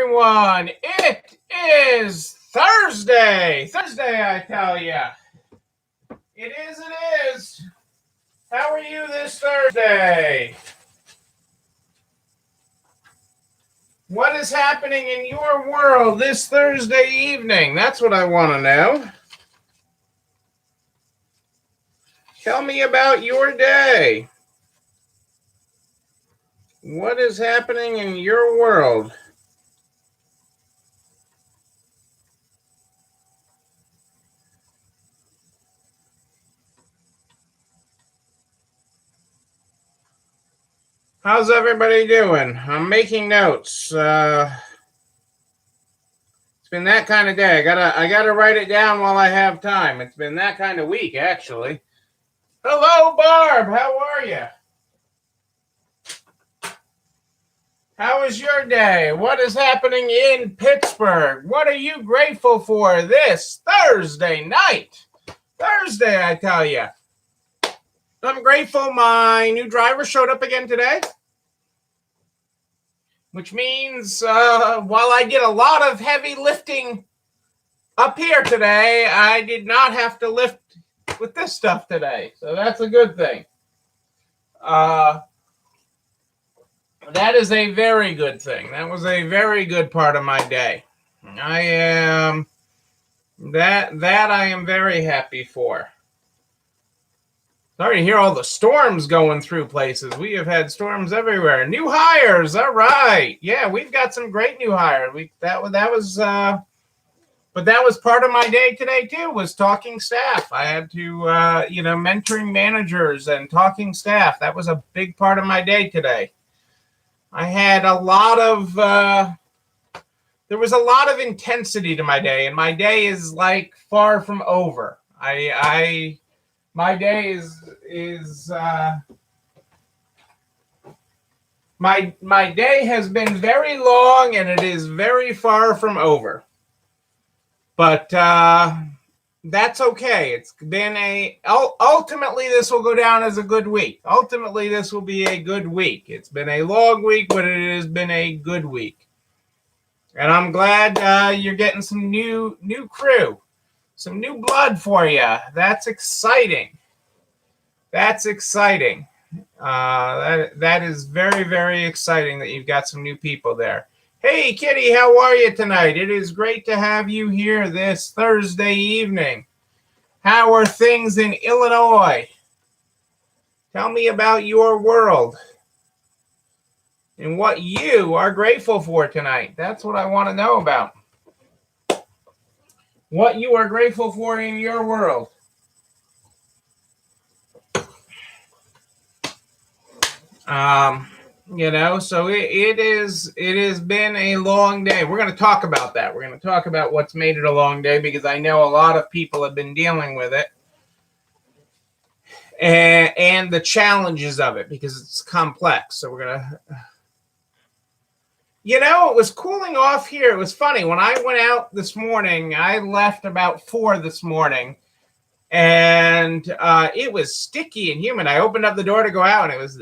everyone. It is Thursday. Thursday, I tell ya. It is. How are you this Thursday? What is happening in your world this Thursday evening? That's what I want to know. Tell me about your day. What is happening in your world? How's everybody doing? I'm making notes. It's been that kind of day. I gotta write it down while I have time. It's been that kind of week, actually. Hello, Barb. How are you? How is your day? What is happening in Pittsburgh? What are you grateful for this Thursday night? Thursday, I tell you. I'm grateful my new driver showed up again today, which means while I did a lot of heavy lifting up here today, I did not have to lift with this stuff today. So that's a good thing. That is a very good thing. That was a very good part of my day. I am I am very happy for. Sorry to hear all the storms going through places. We have had storms everywhere. New hires, all right. Yeah, we've got some great new hires. But that was part of my day today too. Was talking staff. I had to mentoring managers and talking staff. That was a big part of my day today. I had a lot of there was a lot of intensity to my day, and my day is like far from over. My day is my day has been very long, and it is very far from over. But that's okay. It's been ultimately this will go down as a good week. Ultimately, this will be a good week. It's been a long week, but it has been a good week. And I'm glad you're getting some new crew, some new blood for you. That's exciting. That's exciting. That is very, very exciting that you've got some new people there. Hey, Kitty, how are you tonight? It is great to have you here this Thursday evening. How are things in Illinois? Tell me about your world and what you are grateful for tonight. That's what I want to know about. What you are grateful for in your world. So it has been a long day. We're going to talk about that. We're going to talk about what's made it a long day, because I know a lot of people have been dealing with it and the challenges of it, because it's complex. So we're going to, it was cooling off here. It was funny. When I went out this morning, I left about 4 this morning, and it was sticky and humid. I opened up the door to go out, and it was,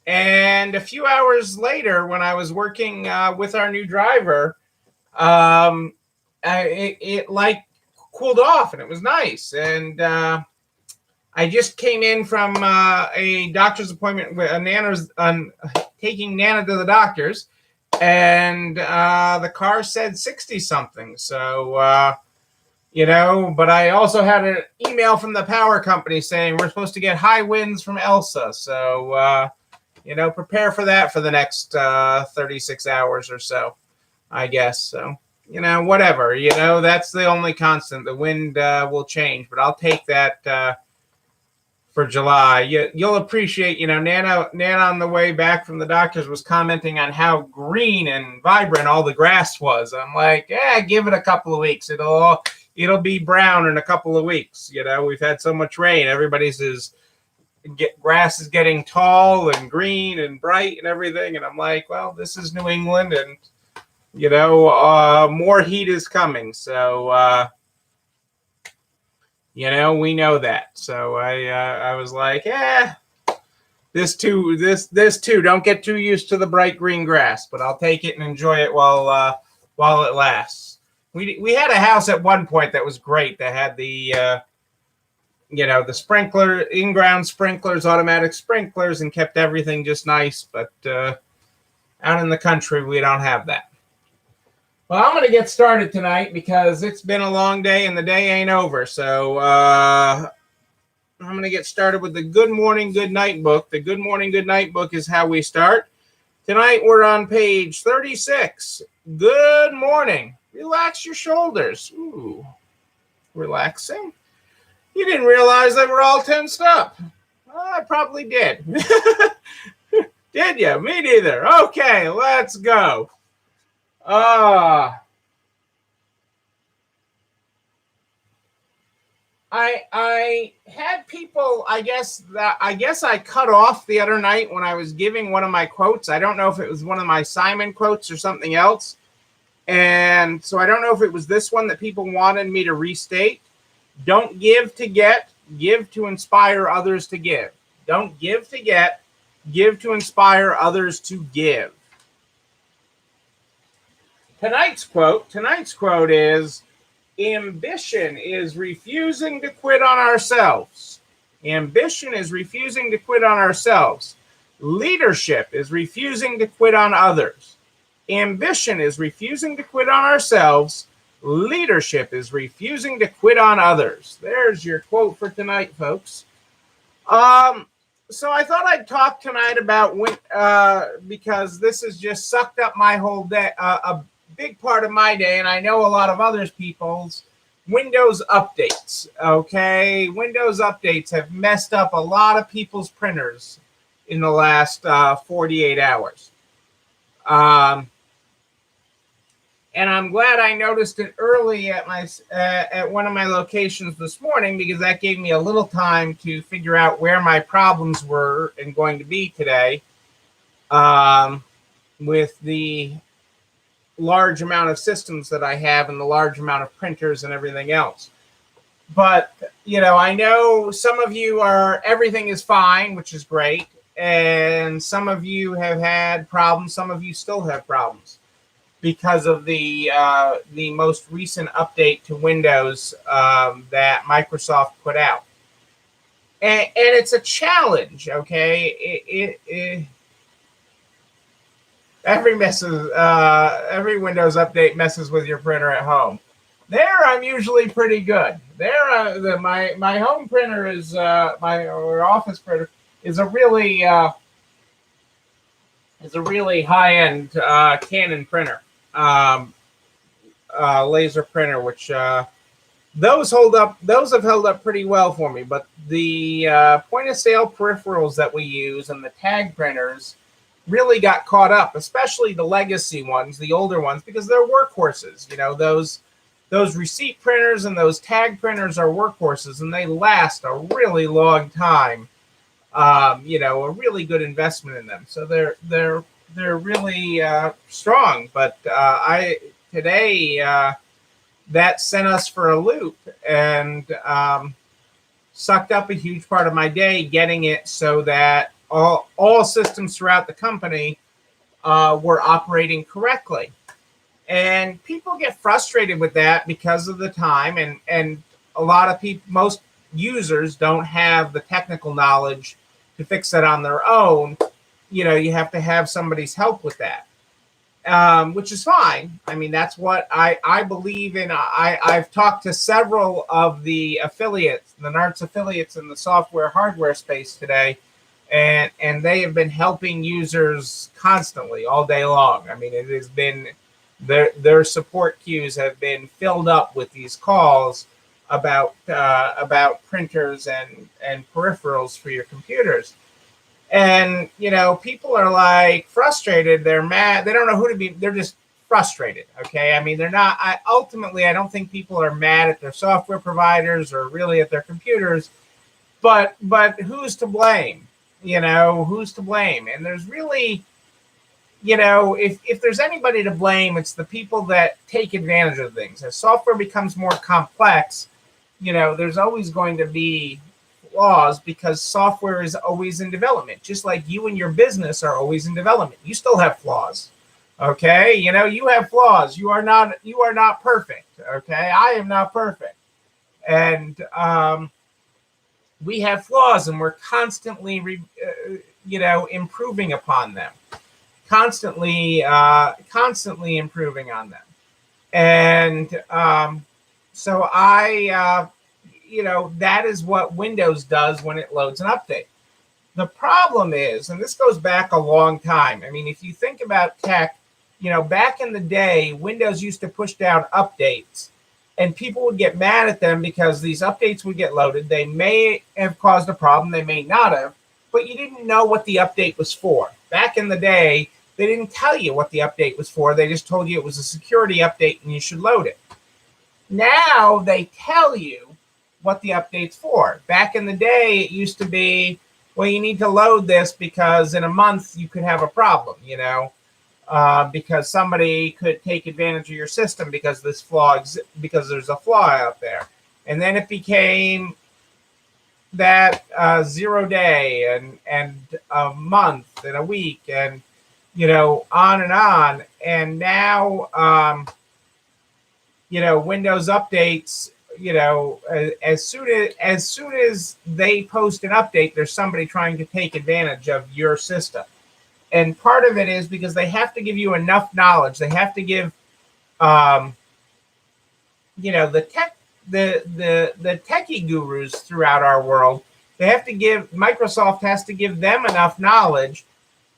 And a few hours later, when I was working with our new driver, it like cooled off, and it was nice. And I just came in from a doctor's appointment with taking Nana to the doctor's, and the car said 60 something. So, but I also had an email from the power company saying we're supposed to get high winds from Elsa. So, prepare for that for the next 36 hours or so, I guess. So, whatever, that's the only constant. The wind will change, but I'll take that for July. You'll appreciate, Nana on the way back from the doctor's was commenting on how green and vibrant all the grass was. I'm like, give it a couple of weeks. It'll be brown in a couple of weeks. We've had so much rain. Grass is getting tall and green and bright and everything, and I'm like, well, this is New England, and more heat is coming, so we know that. So I was like, This too. Don't get too used to the bright green grass, but I'll take it and enjoy it while it lasts. We had a house at one point that was great. That had the the sprinkler, in-ground sprinklers, automatic sprinklers, and kept everything just nice. But out in the country, we don't have that. Well, I'm going to get started tonight because it's been a long day and the day ain't over. So I'm going to get started with the Good Morning, Good Night book. The Good Morning, Good Night book is how we start. Tonight we're on page 36. Good morning. Relax your shoulders. Ooh, relaxing. You didn't realize they were all tensed up. I probably did. Did you? Me neither. Okay, let's go. I had people, I guess I cut off the other night when I was giving one of my quotes. I don't know if it was one of my Simon quotes or something else. And so I don't know if it was this one that people wanted me to restate. Don't give to get, give to inspire others to give. Don't give to get, give to inspire others to give. Tonight's quote is, ambition is refusing to quit on ourselves. Ambition is refusing to quit on ourselves. Leadership is refusing to quit on others. Ambition is refusing to quit on ourselves. Leadership is refusing to quit on others. There's your quote for tonight, folks. So I thought I'd talk tonight about because this has just sucked up my whole day, a big part of my day, and I know a lot of others people's Windows updates. Okay, Windows updates have messed up a lot of people's printers in the last 48 hours. And I'm glad I noticed it early at one of my locations this morning, because that gave me a little time to figure out where my problems were and going to be today, with the large amount of systems that I have and the large amount of printers and everything else. But, I know some of you everything is fine, which is great. And some of you have had problems. Some of you still have problems because of the most recent update to Windows that Microsoft put out. And it's a challenge, okay? Every Windows update messes with your printer at home. There, I'm usually pretty good. There, my home printer is my office printer is a really high-end Canon printer, laser printer, which those have held up pretty well for me. But the point-of-sale peripherals that we use and the tag printers really got caught up, especially the legacy ones, the older ones, because they're workhorses. Those receipt printers and those tag printers are workhorses, and they last a really long time. A really good investment in them. So they're really strong. But today that sent us for a loop and sucked up a huge part of my day getting it so that all systems throughout the company were operating correctly. And people get frustrated with that because of the time, and a lot of people, most users don't have the technical knowledge to fix that on their own. You have to have somebody's help with that, which is fine. I mean, that's what I believe in. I've talked to several of the affiliates, the NARTS affiliates in the software hardware space today, and they have been helping users constantly all day long. I mean, it has been their support queues have been filled up with these calls about printers and peripherals for your computers. And people are like frustrated, they're mad, they don't know who to be, they're just frustrated. Okay, I mean, they're not, I don't think people are mad at their software providers or really at their computers, but who's to blame? Who's to blame? And there's really, if there's anybody to blame, it's the people that take advantage of things. As software becomes more complex, there's always going to be flaws because software is always in development. Just like you and your business are always in development. You still have flaws. Okay, you have flaws. You are not perfect. Okay, I am not perfect, and we have flaws, and we're constantly, improving upon them, constantly improving on them, and so that is what Windows does when it loads an update. The problem is, and this goes back a long time. I mean, if you think about tech. Back in the day, Windows used to push down updates, and people would get mad at them because these updates would get loaded. They may have caused a problem, they may not have, but you didn't know what the update was for. Back in the day, they didn't tell you what the update was for. They just told you it was a security update and you should load it. Now they tell you what the update's for. Back in the day, it used to be, well, you need to load this because in a month you could have a problem, because somebody could take advantage of your system because there's a flaw out there. And then it became that 0 day and a month and a week and on and on. And now Windows updates, as soon as they post an update, there's somebody trying to take advantage of your system. And part of it is because they have to give you enough knowledge. They have to give, the techie gurus throughout our world. Microsoft has to give them enough knowledge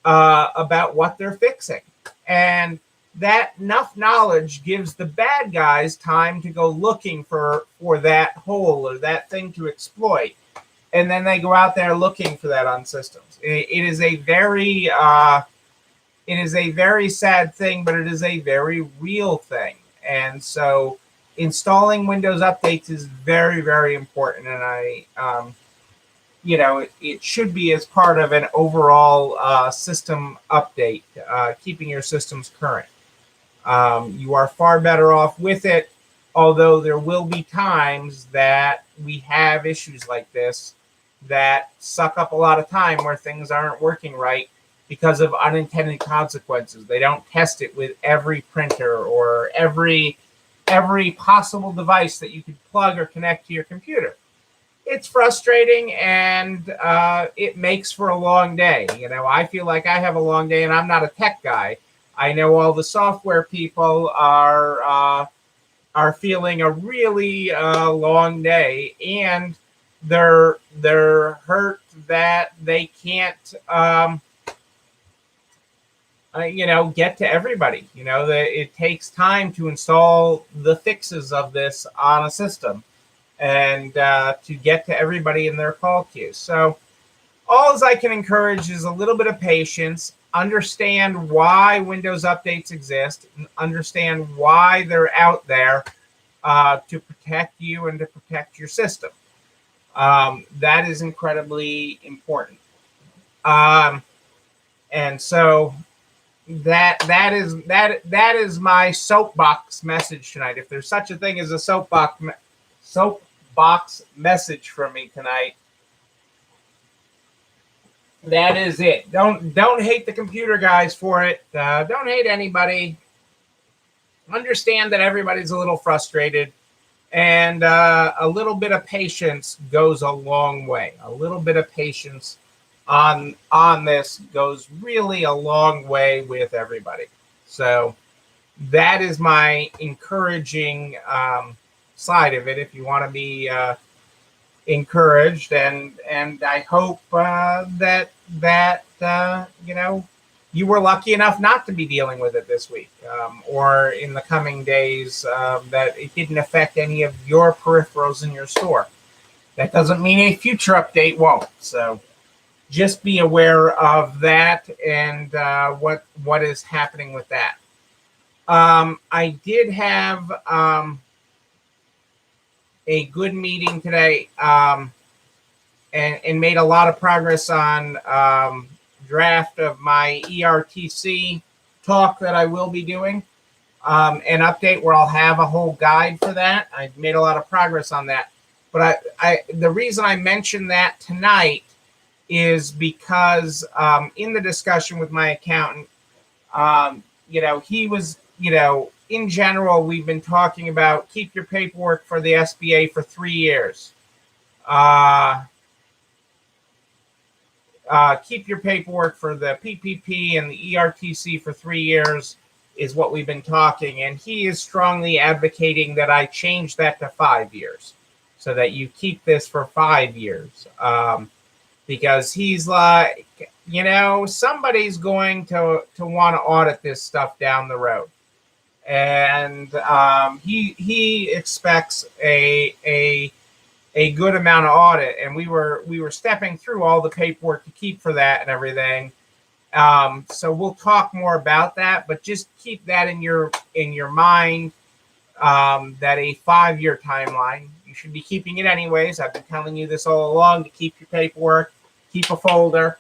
about what they're fixing, and that enough knowledge gives the bad guys time to go looking for that hole or that thing to exploit. And then they go out there looking for that on systems. It is a very sad thing, but it is a very real thing. And so installing Windows updates is very, very important. And it should be as part of an overall system update, keeping your systems current. You are far better off with it, although there will be times that we have issues like this that suck up a lot of time where things aren't working right because of unintended consequences. They don't test it with every printer or every possible device that you could plug or connect to your computer. It's frustrating, and it makes for a long day. I feel like I have a long day, and I'm not a tech guy. I know all the software people are feeling a really long day, and they're hurt that they can't get to everybody. It takes time to install the fixes of this on a system and to get to everybody in their call queue. So all I can encourage is a little bit of patience. Understand why Windows updates exist, and understand why they're out there to protect you and to protect your system. That is incredibly important. And so that is my soapbox message tonight. If there's such a thing as a soapbox message from me tonight, that is it. Don't hate the computer guys for it. Don't hate anybody. Understand that everybody's a little frustrated. And a little bit of patience goes a long way. A little bit of patience on this goes really a long way with everybody. So that is my encouraging side of it. If you want to be encouraged, and I hope that you were lucky enough not to be dealing with it this week or in the coming days, that it didn't affect any of your peripherals in your store. That doesn't mean a future update won't. So just be aware of that and what is happening with that. I did have a good meeting today and made a lot of progress on draft of my ERTC talk that I will be doing, an update where I'll have a whole guide for that. I've made a lot of progress on that. But the reason I mentioned that tonight is because in the discussion with my accountant, he was, in general, we've been talking about keep your paperwork for the SBA for 3 years. Keep your paperwork for the PPP and the ERTC for 3 years is what we've been talking. And he is strongly advocating that I change that to 5 years so that you keep this for 5 years. Because he's like, somebody's going to want to audit this stuff down the road. And he expects a good amount of audit, and we were stepping through all the paperwork to keep for that and everything. So we'll talk more about that, but just keep that in your mind, that a 5-year timeline. You should be keeping it anyways. I've been telling you this all along, to keep your paperwork, keep a folder,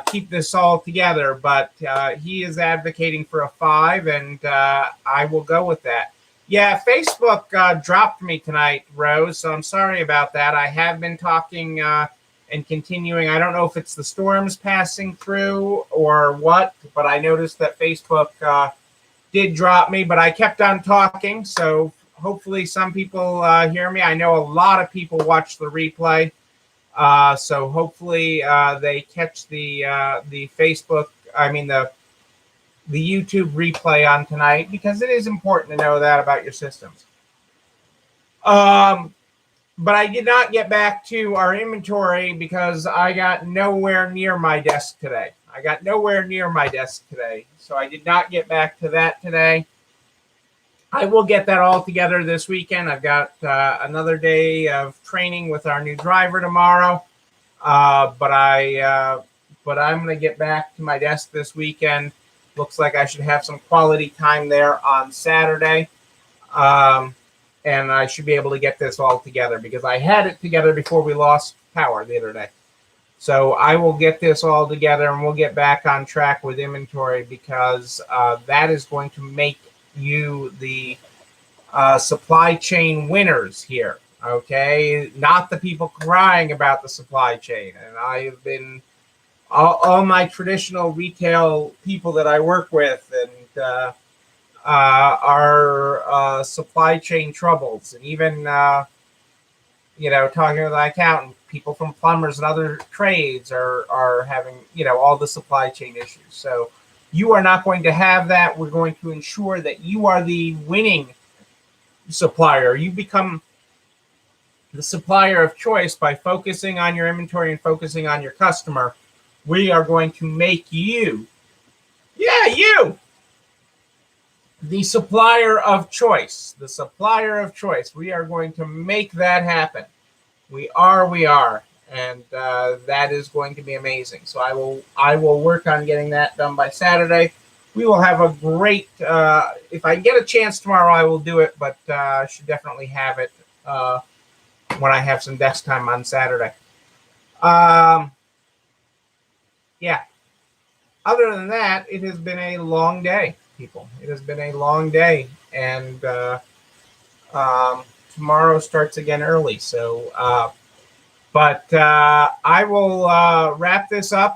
keep this all together. But he is advocating for a 5, and I will go with that. Yeah, Facebook dropped me tonight, Rose, so I'm sorry about that. I have been talking and continuing. I don't know if it's the storms passing through or what, but I noticed that Facebook did drop me, but I kept on talking, so hopefully some people hear me. I know a lot of people watch the replay, so hopefully they catch the Facebook, the YouTube replay on tonight, because it is important to know that about your systems. But I did not get back to our inventory because I got nowhere near my desk today. So I did not get back to that today. I will get that all together this weekend. I've got another day of training with our new driver tomorrow. But I'm going to get back to my desk this weekend. Looks like I should have some quality time there on Saturday. And I should be able to get this all together because I had it together before we lost power the other day. So I will get this all together and we'll get back on track with inventory, because that is going to make you the supply chain winners here. Okay, not the people crying about the supply chain. And I have been all my traditional retail people that I work with, and our supply chain troubles, and even talking with my accountant, people from plumbers and other trades are having all the supply chain issues. So you are not going to have that. We're going to ensure that you are the winning supplier. You become the supplier of choice by focusing on your inventory and focusing on your customer. We are going to make you, the supplier of choice. We are going to make that happen. We are. And that is going to be amazing. So I will work on getting that done by Saturday. We will have a great, if I get a chance tomorrow, I will do it, but I should definitely have it when I have some desk time on Saturday. Yeah. Other than that, it has been a long day, people. It has been a long day. And tomorrow starts again early. So, but I will wrap this up.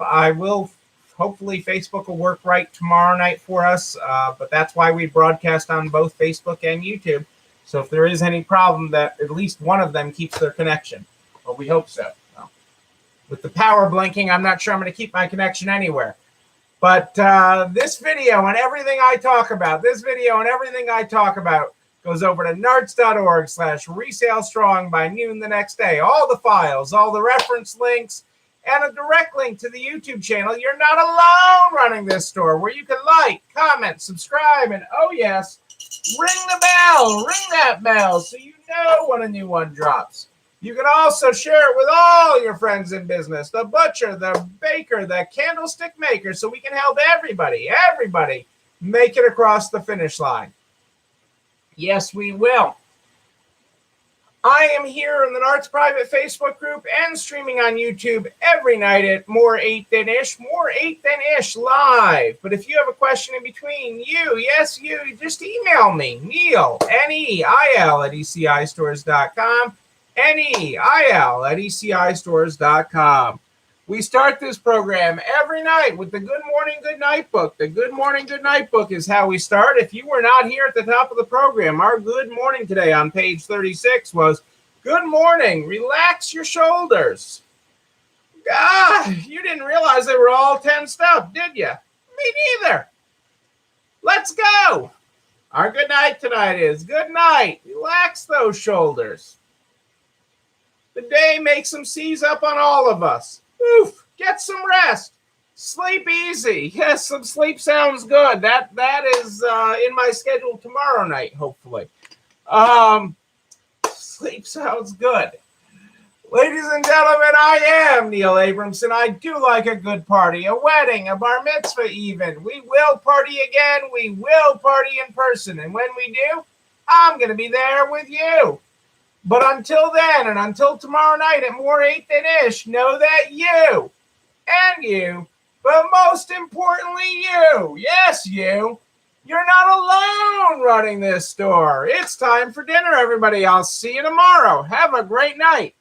Hopefully Facebook will work right tomorrow night for us. But that's why we broadcast on both Facebook and YouTube. So if there is any problem, that at least one of them keeps their connection. Well, we hope so. Well, with the power blinking, I'm not sure I'm going to keep my connection anywhere. But this video and everything I talk about, goes over to nards.org/resalestrong by noon the next day. All the files, all the reference links, and a direct link to the YouTube channel. You're not alone running this store, where you can like, comment, subscribe, and oh yes, ring that bell so you know when a new one drops. You can also share it with all your friends in business, the butcher, the baker, the candlestick maker, so we can help everybody make it across the finish line. Yes, we will. I am here in the Nards private Facebook group and streaming on YouTube every night at more 8 than ish live. But if you have a question in between, you just email me, Neil, Neil, @ECIstores.com. NEIL at ECIstores.com. We start this program every night with the Good Morning, Good Night book. The Good Morning, Good Night book is how we start. If you were not here at the top of the program, our good morning today on page 36 was, good morning, relax your shoulders. You didn't realize they were all tensed up, did you? Me neither. Let's go. Our good night tonight is, good night, relax those shoulders. The day makes them seize up on all of us. Oof, get some rest. Sleep easy. Yes, some sleep sounds good. That is in my schedule tomorrow night, hopefully. Sleep sounds good. Ladies and gentlemen, I am Neil Abramson. I do like a good party, a wedding, a bar mitzvah even. We will party again. We will party in person. And when we do, I'm going to be there with you. But until then, and until tomorrow night at more 8 than ish, know that you, and you, but most importantly you, yes you, you're not alone running this store. It's time for dinner, everybody. I'll see you tomorrow. Have a great night.